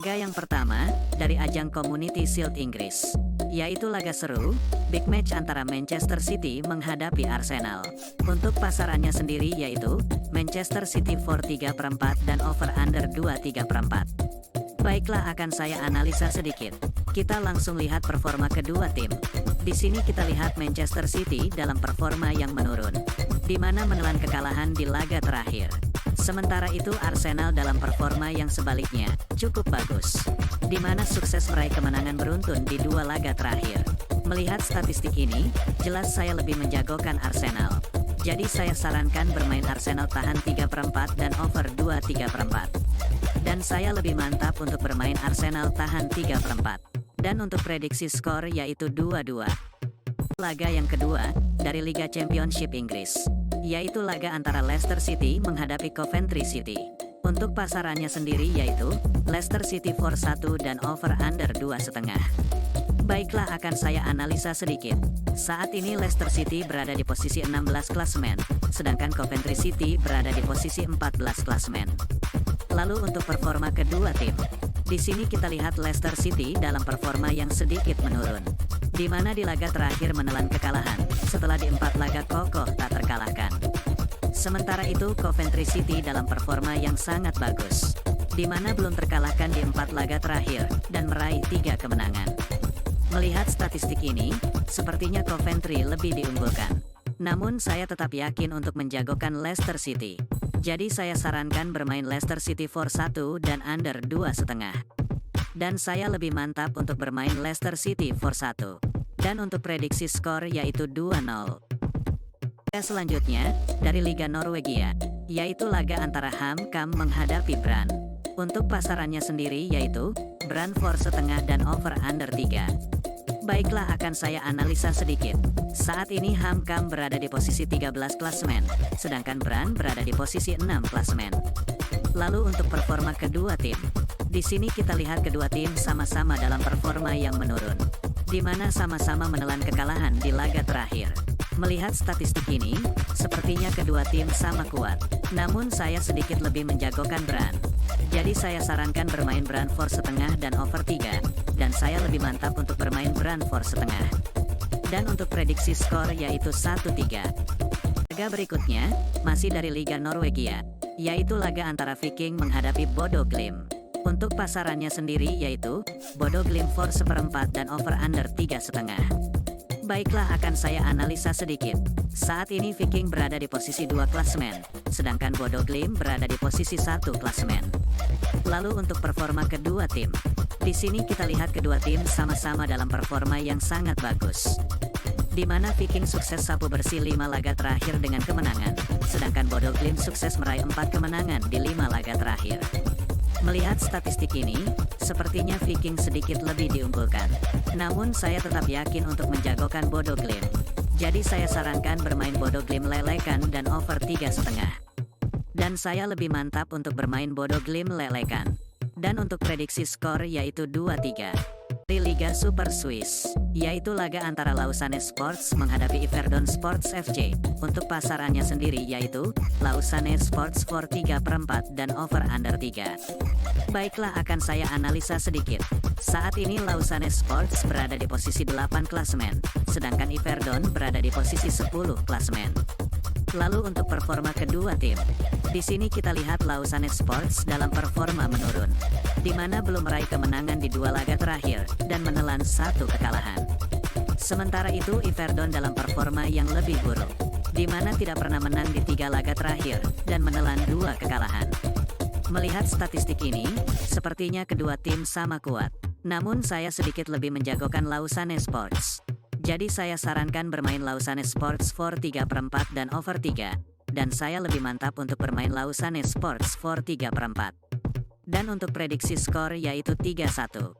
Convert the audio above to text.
Laga yang pertama, dari ajang Community Shield Inggris, yaitu laga seru, big match antara Manchester City menghadapi Arsenal. Untuk pasarannya sendiri yaitu, Manchester City for 3/4 dan over-under 2/3. Baiklah, akan saya analisa sedikit. Kita langsung lihat performa kedua tim. Di sini kita lihat Manchester City dalam performa yang menurun, di mana menelan kekalahan di laga terakhir. Sementara itu Arsenal dalam performa yang sebaliknya, cukup bagus, di mana sukses meraih kemenangan beruntun di dua laga terakhir. Melihat statistik ini, jelas saya lebih menjagokan Arsenal. Jadi saya sarankan bermain Arsenal tahan 3/4 dan over 2/3. Dan saya lebih mantap untuk bermain Arsenal tahan 3/4. Dan untuk prediksi skor yaitu 2-2. Laga yang kedua, dari Liga Championship Inggris, yaitu laga antara Leicester City menghadapi Coventry City. Untuk pasarannya sendiri yaitu, Leicester City for 1 dan over-under 2,5. Baiklah, akan saya analisa sedikit. Saat ini Leicester City berada di posisi 16 klasemen, sedangkan Coventry City berada di posisi 14 klasemen. Lalu untuk performa kedua tim, di sini kita lihat Leicester City dalam performa yang sedikit menurun, di mana di laga terakhir menelan kekalahan, setelah di 4 laga kokoh tak terkalahkan. Sementara itu Coventry City dalam performa yang sangat bagus, di mana belum terkalahkan di 4 laga terakhir, dan meraih 3 kemenangan. Melihat statistik ini, sepertinya Coventry lebih diunggulkan. Namun saya tetap yakin untuk menjagokan Leicester City. Jadi saya sarankan bermain Leicester City for 1 dan under 2,5. Dan saya lebih mantap untuk bermain Leicester City for 1. Dan untuk prediksi skor yaitu 2-0. Selanjutnya, dari Liga Norwegia, yaitu laga antara HamKam menghadapi Brann. Untuk pasarannya sendiri yaitu, Brann for setengah dan over-under 3. Baiklah, akan saya analisa sedikit. Saat ini HamKam berada di posisi 13 klasemen, sedangkan Brann berada di posisi 6 klasemen. Lalu untuk performa kedua tim, di sini kita lihat kedua tim sama-sama dalam performa yang menurun, di mana sama-sama menelan kekalahan di laga terakhir. Melihat statistik ini, sepertinya kedua tim sama kuat. Namun saya sedikit lebih menjagokan Brann. Jadi saya sarankan bermain Brann for setengah dan over 3. Dan saya lebih mantap untuk bermain Brann for setengah. Dan untuk prediksi skor yaitu 1-3. Laga berikutnya, masih dari Liga Norwegia, yaitu laga antara Viking menghadapi Bodo Glimt. Untuk pasarannya sendiri yaitu, Bodo Glimt for 1/4 dan over-under 3,5. Baiklah, akan saya analisa sedikit. Saat ini Viking berada di posisi 2 klasemen, sedangkan Bodo Glimt berada di posisi 1 klasemen. Lalu untuk performa kedua tim, di sini kita lihat kedua tim sama-sama dalam performa yang sangat bagus, di mana Viking sukses sapu bersih 5 laga terakhir dengan kemenangan, sedangkan Bodo Glimt sukses meraih 4 kemenangan di 5 laga terakhir. Melihat statistik ini, sepertinya Viking sedikit lebih diunggulkan. Namun saya tetap yakin untuk menjagokan Bodo Glimt. Jadi saya sarankan bermain Bodo Glimt lelekan dan over 3,5. Dan saya lebih mantap untuk bermain Bodo Glimt lelekan. Dan untuk prediksi skor yaitu 2-3. Di Liga Super Swiss, yaitu laga antara Lausanne Sports menghadapi Iverdon Sports FC. Untuk pasarannya sendiri yaitu, Lausanne Sports for 3/4 dan over-under 3. Baiklah, akan saya analisa sedikit. Saat ini Lausanne Sports berada di posisi 8 klasemen, sedangkan Iverdon berada di posisi 10 klasemen. Lalu untuk performa kedua tim, di sini kita lihat Lausanne Sports dalam performa menurun, di mana belum meraih kemenangan di 2 laga terakhir, dan menelan 1 kekalahan. Sementara itu Iverdon dalam performa yang lebih buruk, di mana tidak pernah menang di 3 laga terakhir, dan menelan 2 kekalahan. Melihat statistik ini, sepertinya kedua tim sama kuat. Namun saya sedikit lebih menjagokan Lausanne Sports. Jadi saya sarankan bermain Lausanne Sports for 3/4 dan over 3. Dan saya lebih mantap untuk bermain Lausanne Sports for 3/4. Dan untuk prediksi skor yaitu 3-1.